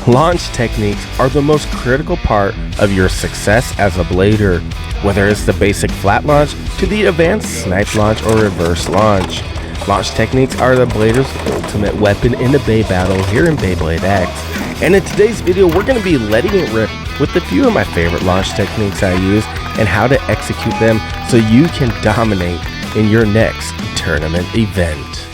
Launch techniques are the most critical part of your success as a blader, whether it's the basic flat launch to the advanced snipe launch or reverse launch. Launch techniques are the blader's ultimate weapon in the Bay battle here in Beyblade X. And in today's video, we're going to be letting it rip with a few of my favorite launch techniques I use and how to execute them so you can dominate in your next tournament event.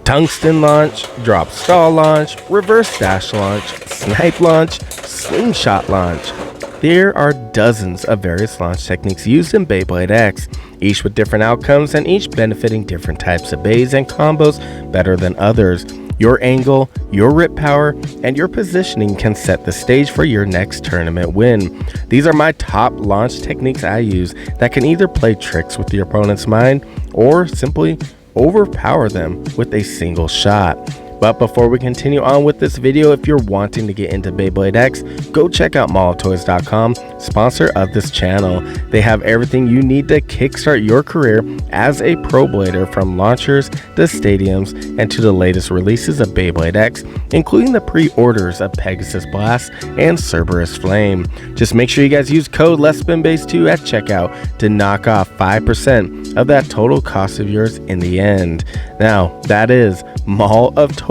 Tungsten launch, drop stall launch, reverse dash launch, snipe launch, slingshot launch. There are dozens of various launch techniques used in Beyblade X, each with different outcomes and each benefiting different types of bays and combos better than others. Your angle, your rip power, and your positioning can set the stage for your next tournament win. These are my top launch techniques I use that can either play tricks with your opponent's mind or simply overpower them with a single shot. But before we continue on with this video, if you're wanting to get into Beyblade X, go check out malloftoys.com, sponsor of this channel. They have everything you need to kickstart your career as a pro blader, from launchers to stadiums and to the latest releases of Beyblade X, including the pre-orders of Pegasus Blast and Cerberus Flame. Just make sure you guys use code LetsSpinBase2 at checkout to knock off 5% of that total cost of yours in the end. Now, that is malloftoys.com.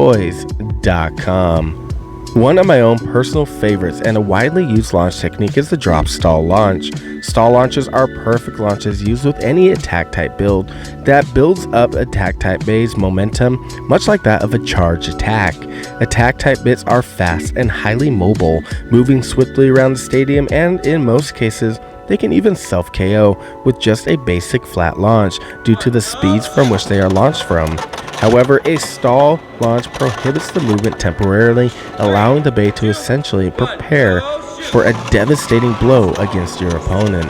One of my own personal favorites and a widely used launch technique is the drop stall launch. Stall launches are perfect launches used with any attack type build that builds up attack type bay's momentum, much like that of a charge attack. Attack type bits are fast and highly mobile, moving swiftly around the stadium, and in most cases they can even self-KO with just a basic flat launch due to the speeds from which they are launched from. However, a stall launch prohibits the movement temporarily, allowing the bay to essentially prepare for a devastating blow against your opponent.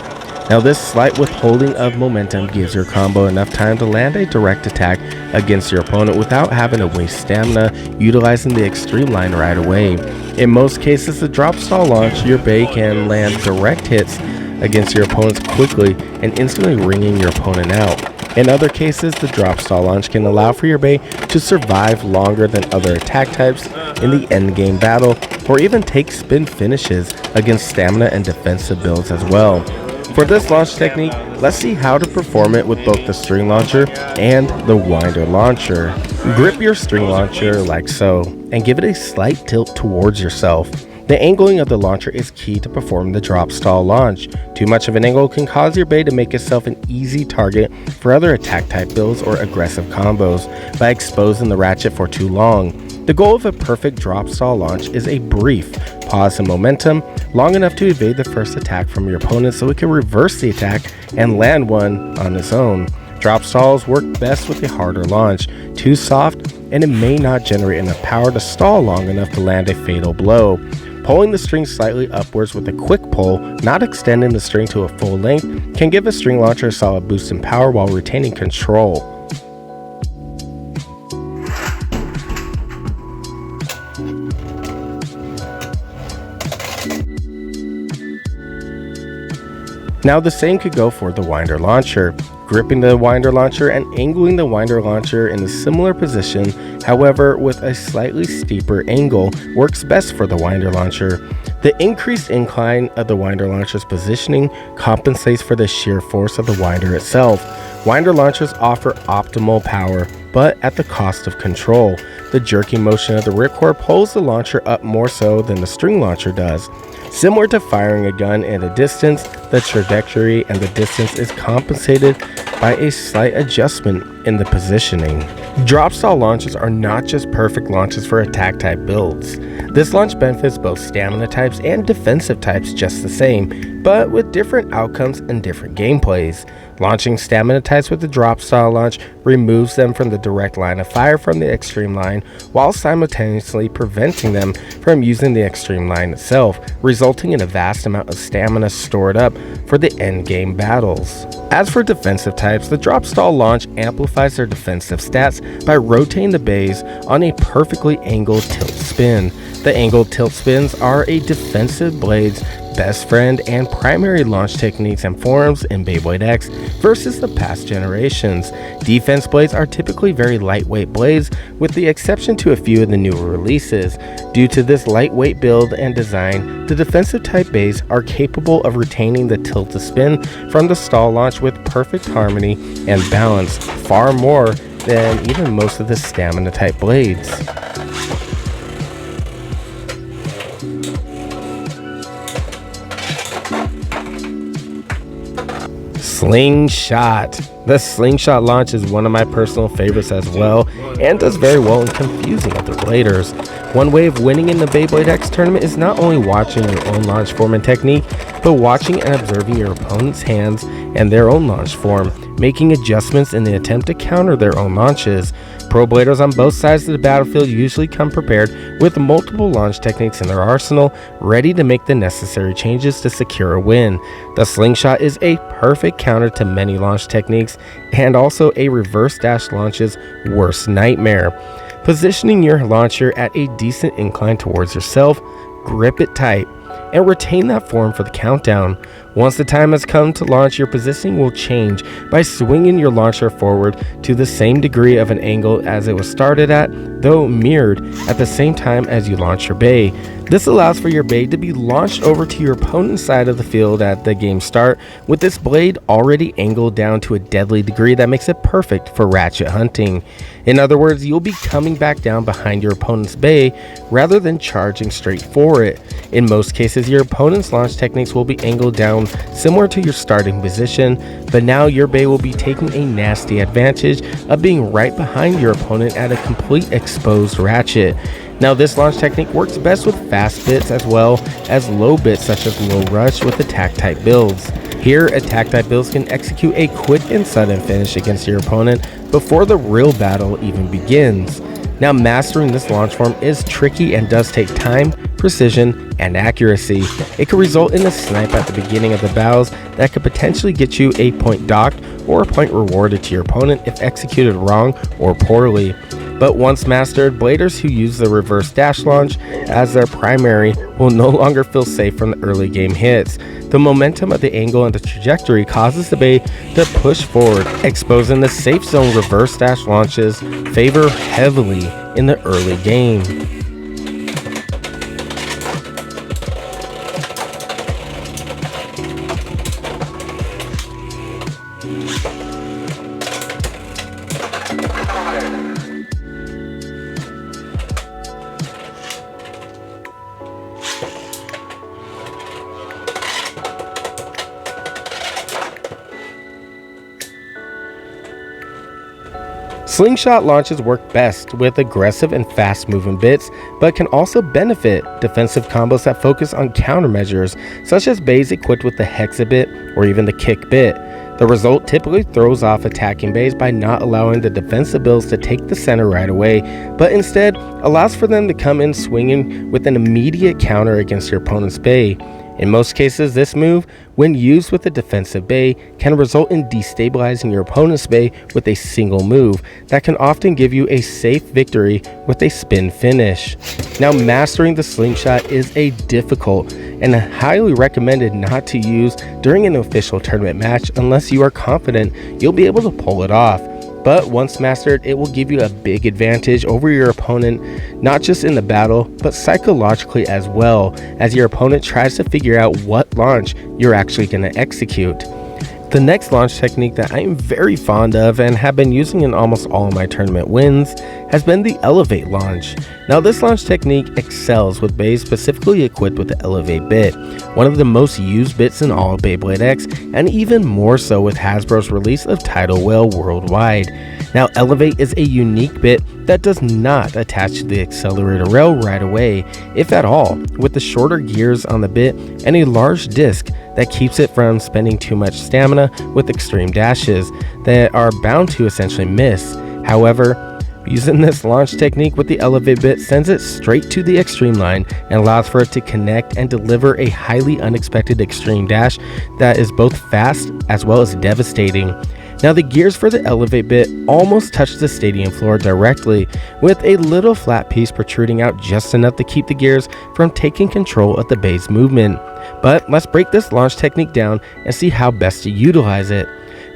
Now, this slight withholding of momentum gives your combo enough time to land a direct attack against your opponent without having to waste stamina utilizing the extreme line right away. In most cases, the drop stall launch, your bay can land direct hits against your opponents quickly and instantly ringing your opponent out. In other cases, the drop stall launch can allow for your bay to survive longer than other attack types in the endgame battle, or even take spin finishes against stamina and defensive builds as well. For this launch technique, let's see how to perform it with both the string launcher and the winder launcher. Grip your string launcher like so, and give it a slight tilt towards yourself. The angling of the launcher is key to perform the drop stall launch. Too much of an angle can cause your bay to make itself an easy target for other attack type builds or aggressive combos by exposing the ratchet for too long. The goal of a perfect drop stall launch is a brief pause in momentum, long enough to evade the first attack from your opponent so it can reverse the attack and land one on its own. Drop stalls work best with a harder launch, too soft, and it may not generate enough power to stall long enough to land a fatal blow. Pulling the string slightly upwards with a quick pull, not extending the string to a full length, can give a string launcher a solid boost in power while retaining control. Now the same could go for the winder launcher. Gripping the winder launcher and angling the winder launcher in a similar position, however with a slightly steeper angle, works best for the winder launcher. The increased incline of the winder launcher's positioning compensates for the sheer force of the winder itself. Winder launchers offer optimal power, but at the cost of control. The jerky motion of the ripcord pulls the launcher up more so than the string launcher does. Similar to firing a gun at a distance, the trajectory and the distance is compensated by a slight adjustment in the positioning. Drop stall launches are not just perfect launches for attack type builds. This launch benefits both stamina types and defensive types just the same, but with different outcomes and different gameplays. Launching stamina types with the drop stall launch removes them from the direct line of fire from the extreme line, while simultaneously preventing them from using the extreme line itself, resulting in a vast amount of stamina stored up for the endgame battles. As for defensive types, the drop stall launch amplifies their defensive stats by rotating the bays on a perfectly angled tilt spin. The angled tilt spins are a defensive blade's best friend and primary launch techniques and forms in Beyblade X versus the past generations. Defense blades are typically very lightweight blades, with the exception to a few of the newer releases. Due to this lightweight build and design, the defensive type bays are capable of retaining the tilt to spin from the stall launch with perfect harmony and balance, far more than even most of the stamina type blades. Slingshot. The Slingshot launch is one of my personal favorites as well, and does very well in confusing other bladers. One way of winning in the Beyblade X tournament is not only watching your own launch form and technique, but watching and observing your opponent's hands and their own launch form, making adjustments in the attempt to counter their own launches. Pro bladers on both sides of the battlefield usually come prepared with multiple launch techniques in their arsenal, ready to make the necessary changes to secure a win. The Slingshot is a perfect counter to many launch techniques, and also a reverse dash launch's worst nightmare. Positioning your launcher at a decent incline towards yourself, grip it tight, and retain that form for the countdown. Once the time has come to launch, your positioning will change by swinging your launcher forward to the same degree of an angle as it was started at, though mirrored at the same time as you launch your bay. This allows for your bay to be launched over to your opponent's side of the field at the game start, with this blade already angled down to a deadly degree that makes it perfect for ratchet hunting. In other words, you'll be coming back down behind your opponent's bay rather than charging straight for it. In most cases, your opponent's launch techniques will be angled down similar to your starting position, but now your bay will be taking a nasty advantage of being right behind your opponent at a complete exposed ratchet. Now, this launch technique works best with fast bits as well as low bits such as low rush with attack type builds. Here, attack type builds can execute a quick and sudden finish against your opponent before the real battle even begins. Now, mastering this launch form is tricky and does take time, precision, and accuracy. It could result in a snipe at the beginning of the battles that could potentially get you a point docked or a point rewarded to your opponent if executed wrong or poorly. But once mastered, bladers who use the reverse dash launch as their primary will no longer feel safe from the early game hits. The momentum of the angle and the trajectory causes the bay to push forward, exposing the safe zone. Reverse dash launches favor heavily in the early game. Slingshot launches work best with aggressive and fast-moving bits, but can also benefit defensive combos that focus on countermeasures, such as bays equipped with the hexa bit or even the kick bit. The result typically throws off attacking bays by not allowing the defensive builds to take the center right away, but instead allows for them to come in swinging with an immediate counter against your opponent's bay. In most cases, this move, when used with a defensive bay, can result in destabilizing your opponent's bay with a single move that can often give you a safe victory with a spin finish. Now, mastering the Slingshot is a difficult and highly recommended not to use during an official tournament match unless you are confident you'll be able to pull it off. But once mastered, it will give you a big advantage over your opponent, not just in the battle, but psychologically as well, as your opponent tries to figure out what launch you're actually going to execute. The next launch technique that I am very fond of and have been using in almost all of my tournament wins has been the Elevate launch. Now, this launch technique excels with bays specifically equipped with the Elevate Bit, one of the most used bits in all of Beyblade X, and even more so with Hasbro's release of Tidal Whale worldwide. Now, Elevate is a unique bit that does not attach to the accelerator rail right away, if at all, with the shorter gears on the bit and a large disc that keeps it from spending too much stamina with extreme dashes that are bound to essentially miss. However, using this launch technique with the Elevate Bit sends it straight to the extreme line and allows for it to connect and deliver a highly unexpected extreme dash that is both fast as well as devastating. Now the gears for the Elevate Bit almost touch the stadium floor directly, with a little flat piece protruding out just enough to keep the gears from taking control of the bay's movement. But let's break this launch technique down and see how best to utilize it.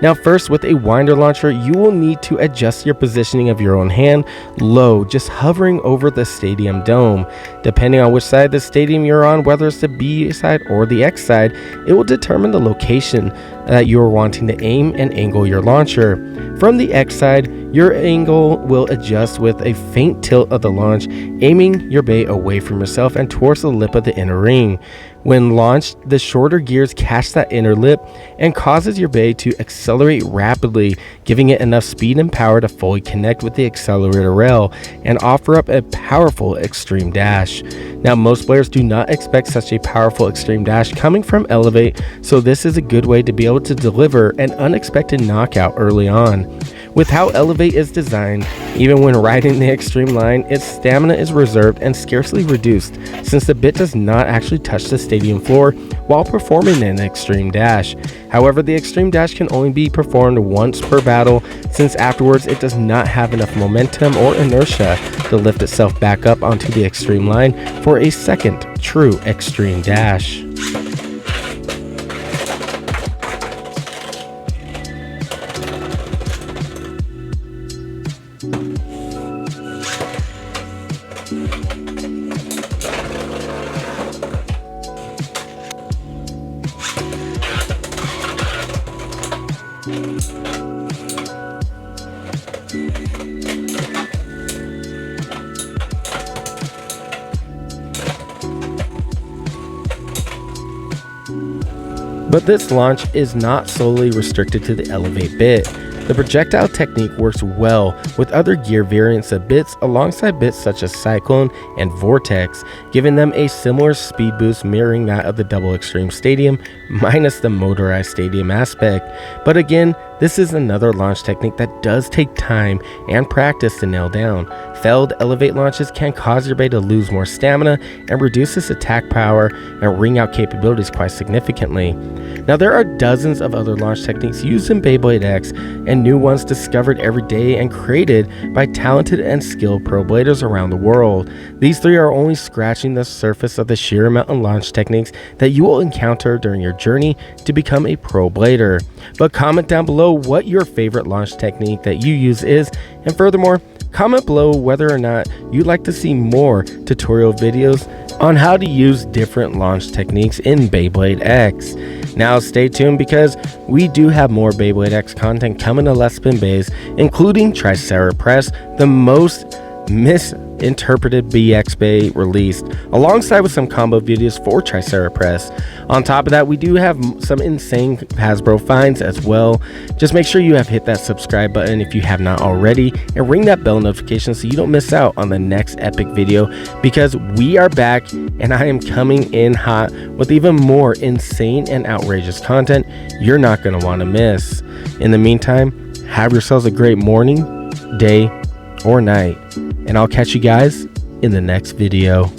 Now first, with a winder launcher, you will need to adjust your positioning of your own hand low, just hovering over the stadium dome. Depending on which side of the stadium you're on, whether it's the B side or the X side, it will determine the location that you are wanting to aim and angle your launcher. From the X side, your angle will adjust with a faint tilt of the launch, aiming your bay away from yourself and towards the lip of the inner ring. When launched, the shorter gears catch that inner lip and causes your bay to accelerate rapidly, giving it enough speed and power to fully connect with the accelerator rail and offer up a powerful extreme dash. Now, most players do not expect such a powerful extreme dash coming from Elevate, so this is a good way to be able to deliver an unexpected knockout early on. With how Elevate is designed, even when riding the extreme line, its stamina is reserved and scarcely reduced, since the bit does not actually touch the stadium floor while performing an extreme dash. However, the extreme dash can only be performed once per battle, since afterwards it does not have enough momentum or inertia to lift itself back up onto the extreme line for a second true extreme dash. But this launch is not solely restricted to the Elevate bit. The projectile technique works well with other gear variants of bits alongside bits such as Cyclone and Vortex, giving them a similar speed boost mirroring that of the Double Extreme Stadium, minus the motorized stadium aspect. But again, this is another launch technique that does take time and practice to nail down. Failed Elevate launches can cause your bay to lose more stamina and reduce its attack power and ring out capabilities quite significantly. Now there are dozens of other launch techniques used in Beyblade X and new ones discovered every day and created by talented and skilled pro bladers around the world. These three are only scratching the surface of the sheer amount of launch techniques that you will encounter during your journey to become a pro blader. But comment down below what your favorite launch technique that you use is, and furthermore, comment below whether or not you'd like to see more tutorial videos on how to use different launch techniques in Beyblade X. Now stay tuned because we do have more Beyblade X content coming to Let's Spin Bays, including Tricera Press, the most misinterpreted BX Bay released, alongside with some combo videos for Tricera Press. On top of that, we do have some insane Hasbro finds as well. Just make sure you have hit that subscribe button if you have not already, and ring that bell notification so you don't miss out on the next epic video, because we are back and I am coming in hot with even more insane and outrageous content you're not going to want to miss. In the meantime, have yourselves a great morning, day, or night, and I'll catch you guys in the next video.